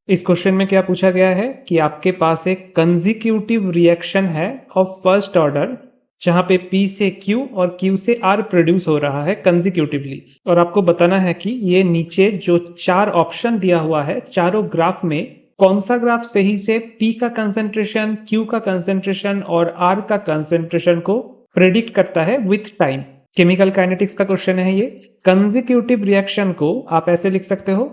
इस क्वेश्चन में क्या पूछा गया है कि आपके पास एक कंजिक्यूटिव रिएक्शन है ऑफ फर्स्ट ऑर्डर जहां पे P से Q और Q से R प्रोड्यूस हो रहा है कंजिक्यूटिवली, और आपको बताना है कि ये नीचे जो 4 ऑप्शन दिया हुआ है चारों ग्राफ में कौन सा ग्राफ सही से P का कंसेंट्रेशन, Q का कंसेंट्रेशन और R का कंसेंट्रेशन को प्रेडिक्ट करता है विथ टाइम। केमिकल काइनेटिक्स का क्वेश्चन है ये। कंजिक्यूटिव रिएक्शन को आप ऐसे लिख सकते हो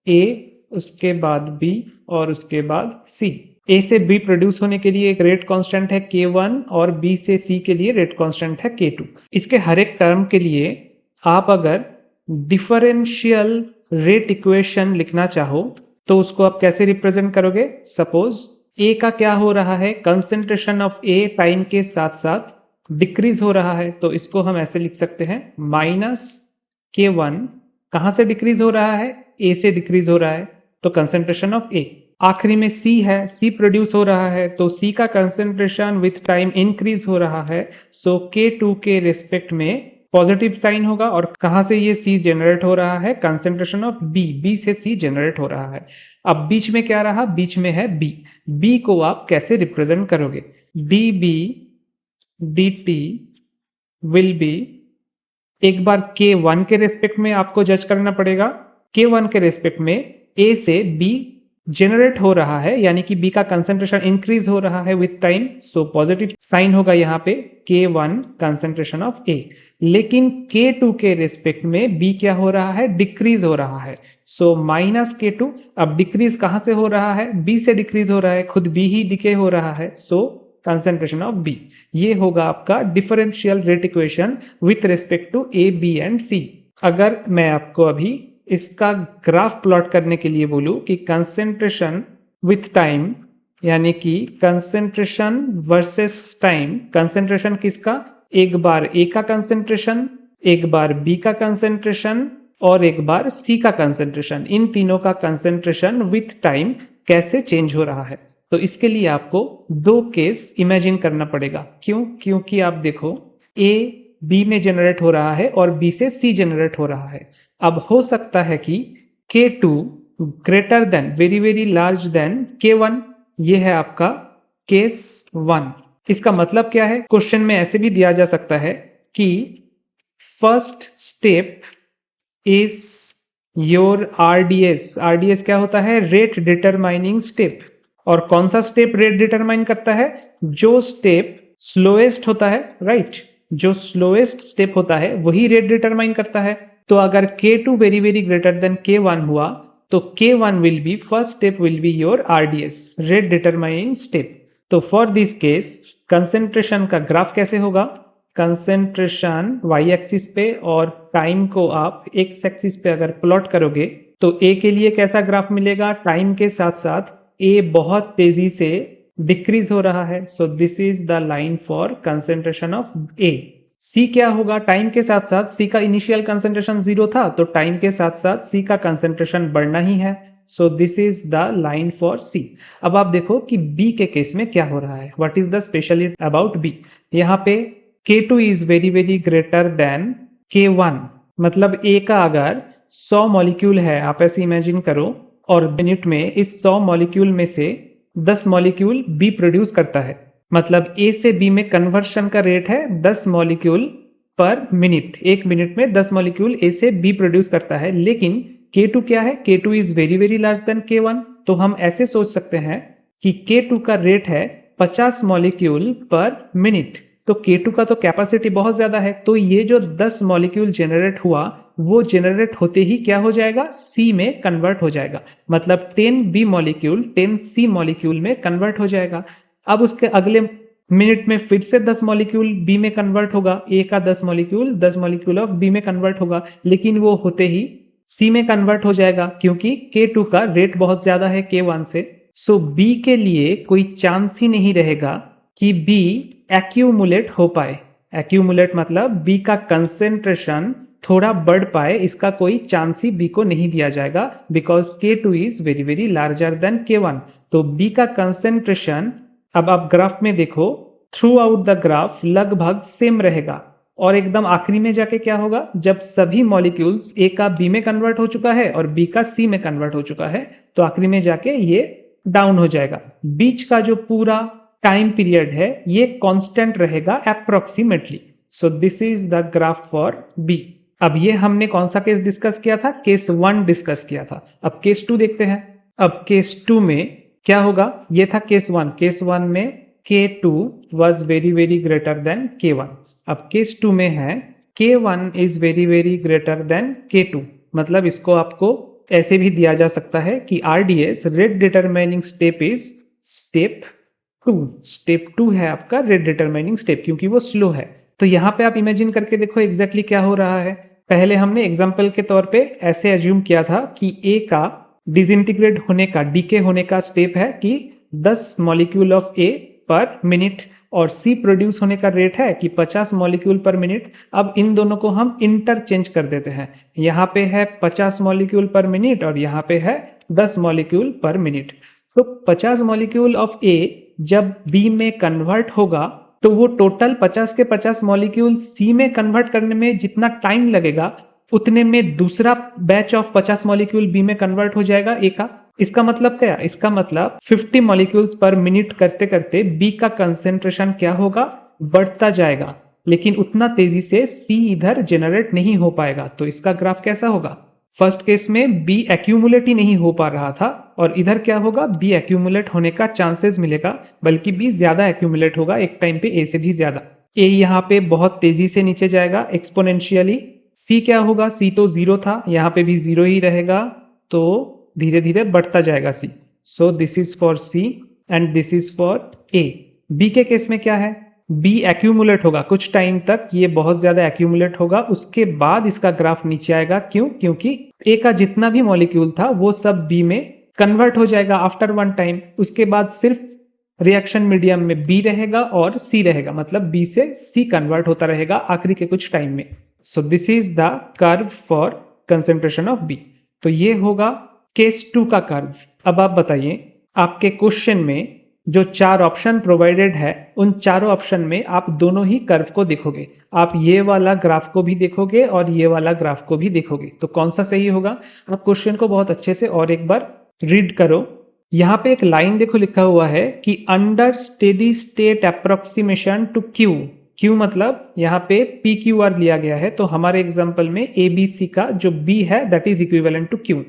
A, उसके बाद B और उसके बाद C। A से B प्रोड्यूस होने के लिए एक रेट कांस्टेंट है K1 और B से C के लिए रेट कांस्टेंट है K2। इसके हर एक टर्म के लिए आप अगर डिफरेंशियल रेट इक्वेशन लिखना चाहो तो उसको आप कैसे रिप्रेजेंट करोगे। सपोज A का क्या हो रहा है, कंसेंट्रेशन ऑफ A टाइम के साथ साथ डिक्रीज हो रहा है, तो इसको हम ऐसे लिख सकते हैं माइनस K1 कहां से डिक्रीज हो रहा है, A से डिक्रीज हो रहा है, तो कंसेंट्रेशन ऑफ A। आखिरी में C है, C प्रोड्यूस हो रहा है तो C का कंसेंट्रेशन विथ टाइम इंक्रीज हो रहा है, सो K2 के रेस्पेक्ट में पॉजिटिव साइन होगा। और कहां से ये C जनरेट हो रहा है, कंसेंट्रेशन ऑफ B, B से C जनरेट हो रहा है। अब बीच में क्या रहा, बीच में है B। B को आप कैसे रिप्रेजेंट करोगे, dB dt विल बी, एक बार K1 के रेस्पेक्ट में आपको जज करना पड़ेगा। K1 के रेस्पेक्ट में A से B जनरेट हो रहा है, यानी कि B का कंसेंट्रेशन इंक्रीज हो रहा है with time, so positive sign होगा यहाँ पे K1 कंसेंट्रेशन ऑफ A। लेकिन K2 के रेस्पेक्ट में B क्या हो रहा है, डिक्रीज हो रहा है, सो माइनस K2। अब डिक्रीज कहां से हो रहा है, B से डिक्रीज हो रहा है, खुद B ही डिके हो रहा है, सो कंसेंट्रेशन ऑफ B। ये होगा आपका differential rate equation with respect to A, B and C। अगर मैं आपको अभी इसका ग्राफ प्लॉट करने के लिए बोलूं कि कंसेंट्रेशन विथ टाइम, यानी कि कंसेंट्रेशन वर्सेस टाइम, कंसेंट्रेशन किसका, एक बार A का कंसेंट्रेशन, एक बार B का कंसेंट्रेशन और एक बार C का कंसेंट्रेशन, इन तीनों का कंसेंट्रेशन विथ टाइम कैसे चेंज हो रहा है। तो इसके लिए आपको 2 केस इमेजिन करना पड़ेगा। क्यों, क्योंकि आप देखो A B में जनरेट हो रहा है और B से C जनरेट हो रहा है। अब हो सकता है कि K2 greater than, very very large than K1, ये है आपका केस 1। इसका मतलब क्या है, क्वेश्चन में ऐसे भी दिया जा सकता है कि first step is your RDS। RDS क्या होता है, रेट डिटरमाइनिंग स्टेप। और कौन सा स्टेप रेट डिटरमाइन करता है, जो स्टेप स्लोएस्ट होता है, राइट, जो स्लोएस्ट स्टेप होता है वही रेट डिटरमाइन करता है। तो अगर K2 very very greater than K1 हुआ तो K1 will be, first step will be your RDS, rate determining step. तो फॉर दिस केस कंसेंट्रेशन का ग्राफ कैसे होगा, कंसेंट्रेशन y एक्सिस पे और टाइम को आप x एक्सिस पे अगर प्लॉट करोगे तो A के लिए कैसा ग्राफ मिलेगा, टाइम के साथ साथ A बहुत तेजी से डिक्रीज हो रहा है, सो this is the line for concentration of A। C क्या होगा, टाइम के साथ साथ C का इनिशियल कंसेंट्रेशन 0 था, तो टाइम के साथ साथ C का कंसेंट्रेशन बढ़ना ही है, सो this is the line for C। अब आप देखो कि B के केस में क्या हो रहा है, what is the speciality about B। यहाँ पे K2 is very very greater than K1, मतलब A का अगर 100 मॉलिक्यूल है, आप ऐसे इमेजिन करो, और मिनट में इस 100 मॉलिक्यूल में से 10 मॉलिक्यूल B प्रोड्यूस करता है, मतलब A से B में कन्वर्शन का रेट है 10 मॉलिक्यूल पर मिनट, एक मिनट में 10 मॉलिक्यूल A से B प्रोड्यूस करता है। लेकिन K2 क्या है, K2 is very very large than K1, तो हम ऐसे सोच सकते हैं कि K2 का रेट है 50 मॉलिक्यूल पर मिनट, तो K2 का तो कैपेसिटी बहुत ज्यादा है, तो ये जो 10 मॉलिक्यूल जनरेट हुआ वो जनरेट होते ही क्या हो जाएगा, C में कन्वर्ट हो जाएगा, मतलब 10B मॉलिक्यूल 10C मॉलिक्यूल में कन्वर्ट हो जाएगा। अब उसके अगले मिनट में फिर से 10 मॉलिक्यूल B में कन्वर्ट होगा, A का 10 मॉलिक्यूल ऑफ B में कन्वर्ट होगा, लेकिन वो होते ही C में कन्वर्ट हो जाएगा क्योंकि K2 का रेट बहुत ज्यादा है K1 से। सो B के लिए कोई चांस ही नहीं रहेगा कि B एक्यूमुलेट हो पाए। एक्यूमुलेट मतलब B का कंसेंट्रेशन थोड़ा बढ़ पाए, इसका कोई चांस ही B को नहीं दिया जाएगा, because K2 is very very larger than K1। तो B का कंसेंट्रेशन, अब आप ग्राफ में देखो, थ्रू आउट द ग्राफ लगभग सेम रहेगा, और एकदम आखिरी में जाके क्या होगा, जब सभी मॉलिक्यूल्स ए का बी में कन्वर्ट हो चुका है और बी का सी में कन्वर्ट हो चुका है तो आखिरी में जाके ये डाउन हो जाएगा। बीच का जो पूरा टाइम पीरियड है ये कांस्टेंट रहेगा approximately. So this is the graph for B. अब ये हमने कौन सा केस डिस्कस किया था, केस 1 डिस्कस किया था। अब केस 2 देखते हैं। अब केस 2 में क्या होगा, ये था केस 1। केस 1 में K2 was very very greater than K1। अब केस 2 में है K1 is very very greater than K2। मतलब इसको आपको ऐसे भी दिया जा सकता है कि RDS rate determining step is step 2। Step 2 है आपका रेट डिटरमाइनिंग स्टेप, क्योंकि वो स्लो है। तो यहाँ पे आप इमेजिन करके देखो एग्जैक्टली क्या हो रहा है। पहले हमने एग्जाम्पल के तौर पे ऐसे एज्यूम किया था कि A का डिसइंटीग्रेट होने का, डीके होने का स्टेप है कि 10 मॉलिक्यूल ऑफ A पर मिनट और C प्रोड्यूस होने का रेट है कि 50 मॉलिक्यूल पर मिनट। अब इन दोनों को हम इंटरचेंज कर देते हैं। यहाँ पे है 50 मॉलिक्यूल पर मिनट और यहाँ पे है 10 मॉलिक्यूल पर मिनट। तो 50 मॉलिक्यूल ऑफ A जब B में कन्वर्ट होगा तो वो टोटल 50 के 50 मॉलिक्यूल C में कन्वर्ट करने में जितना टाइम लगेगा उतने में दूसरा बैच ऑफ 50 मॉलिक्यूल B में कन्वर्ट हो जाएगा A का। इसका मतलब क्या, इसका मतलब 50 मॉलिक्यूल्स पर मिनट करते करते B का कंसेंट्रेशन क्या होगा, बढ़ता जाएगा, लेकिन उतना तेजी से C इधर जनरेट नहीं हो पाएगा। तो इसका ग्राफ कैसा होगा, फर्स्ट केस में B एक्यूमुलेट ही नहीं हो पा रहा था और इधर क्या होगा, B एक्यूमुलेट होने का चांसेस मिलेगा, बल्कि B ज्यादा एक्यूमुलेट होगा एक टाइम पे A से भी ज्यादा। A यहाँ पे बहुत तेजी से नीचे जाएगा एक्सपोनेंशियली। C क्या होगा, C तो 0 था, यहाँ पे भी 0 ही रहेगा, तो धीरे धीरे बढ़ता जाएगा C। So this is for C and this is for A। B के केस में क्या है, B एक्यूमुलेट होगा कुछ टाइम तक, ये बहुत ज्यादा एक्यूमुलेट होगा, उसके बाद इसका ग्राफ नीचे आएगा। क्यों, क्योंकि A का जितना भी मॉलिक्यूल था वो सब B में कन्वर्ट हो जाएगा आफ्टर वन टाइम। उसके बाद सिर्फ रिएक्शन मीडियम में B रहेगा और C रहेगा, मतलब B से C कन्वर्ट होता रहेगा आखिरी के कुछ टाइम में। सो this is the curve for concentration of B। तो ये होगा केस 2 का कर्व। अब आप बताइए, आपके क्वेश्चन में जो 4 ऑप्शन प्रोवाइडेड है उन चारों ऑप्शन में आप दोनों ही कर्व को देखोगे। आप ये वाला ग्राफ को भी देखोगे और ये वाला ग्राफ को भी देखोगे, तो कौन सा सही होगा। आप क्वेश्चन को बहुत अच्छे से और एक बार रीड करो। यहाँ पे एक लाइन देखो लिखा हुआ है कि under steady state approximation to Q। Q मतलब यहाँ पे PQR लिया गया है, तो हमारे एग्जाम्पल में ABC का जो B है that is equivalent to Q।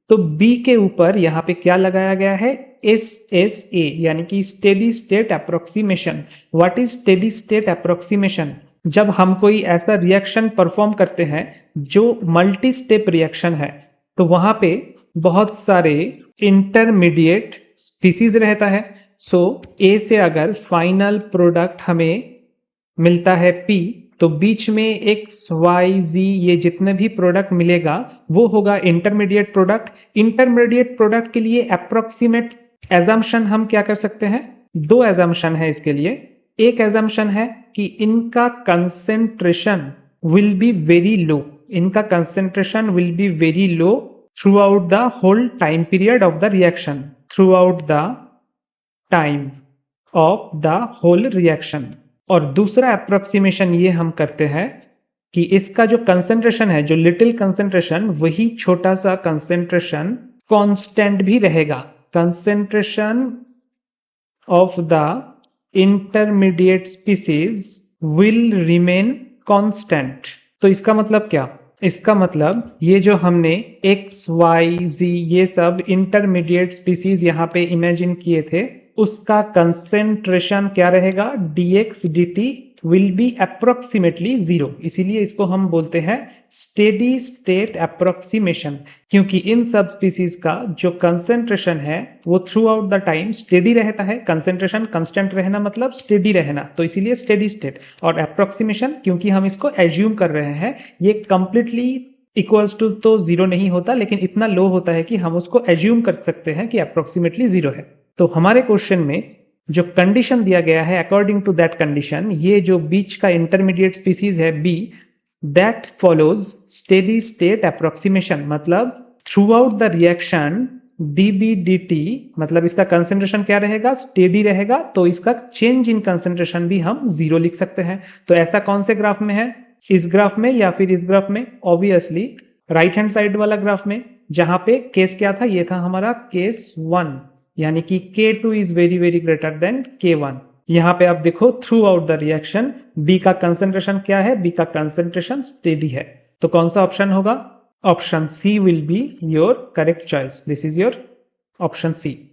तो B के ऊपर यहाँ पे क्या लगाया गया है, SSA, यानी कि steady state approximation. What is steady state approximation, जब हम कोई ऐसा रिएक्शन परफॉर्म करते हैं जो मल्टी स्टेप रिएक्शन है, तो वहां पे बहुत सारे इंटरमीडिएट स्पीसीज रहता है। सो A से अगर फाइनल प्रोडक्ट हमें मिलता है P, तो बीच में X, Y, Z ये जितने भी प्रोडक्ट मिलेगा वो होगा इंटरमीडिएट प्रोडक्ट। इंटरमीडिएट प्रोडक्ट के लिए अप्रोक्सीमेट एजम्पशन हम क्या कर सकते हैं, 2 एजम्पशन है इसके लिए। एक एजम्पशन है कि इनका concentration will be very low, इनका concentration will be very low throughout the whole time period of the reaction, throughout the time of the whole reaction. और दूसरा अप्रोक्सीमेशन ये हम करते हैं कि इसका जो कंसेंट्रेशन है, जो लिटिल कंसेंट्रेशन, वही छोटा सा कंसेंट्रेशन कांस्टेंट भी रहेगा। Concentration of the intermediate species will remain constant. तो इसका मतलब क्या, इसका मतलब ये जो हमने X, Y, Z ये सब इंटरमीडिएट स्पीसीज यहाँ पे इमेजिन किए थे, उसका कंसेंट्रेशन क्या रहेगा, dx dt will be approximately 0। इसीलिए इसको हम बोलते हैं स्टेडी स्टेट अप्रोक्सीमेशन, क्योंकि इन सब स्पीसीज का जो कंसेंट्रेशन है वो through out the time steady रहता है। कंसेंट्रेशन कांस्टेंट रहना मतलब स्टेडी रहना, तो इसीलिए स्टेडी स्टेट। और अप्रोक्सीमेशन क्योंकि हम इसको एज्यूम कर रहे हैं, ये कंप्लीटली इक्वल्स टू तो 0 नहीं होता, लेकिन इतना लो होता है कि हम उसको एज्यूम कर सकते हैं कि अप्रोक्सीमेटली 0 है। तो हमारे क्वेश्चन में जो कंडीशन दिया गया है, अकॉर्डिंग टू दैट कंडीशन, ये जो बीच का इंटरमीडिएट स्पीसीज है B, that follows steady state approximation, मतलब throughout the reaction dB dt, मतलब इसका कंसेंट्रेशन क्या रहेगा, स्टेडी रहेगा, तो इसका चेंज इन कंसेंट्रेशन भी हम 0 लिख सकते हैं। तो ऐसा कौन से ग्राफ में है, इस ग्राफ में या फिर इस ग्राफ में? ऑब्वियसली राइट हैंड साइड वाला ग्राफ में, जहां पे केस क्या था, ये था हमारा केस 1, यानी कि K2 is very very greater than K1। यहां पे आप देखो through out the reaction B का कंसेंट्रेशन क्या है? B का कंसेंट्रेशन स्टेडी है। तो कौन सा ऑप्शन होगा? Option C will be your correct choice. This is your option C.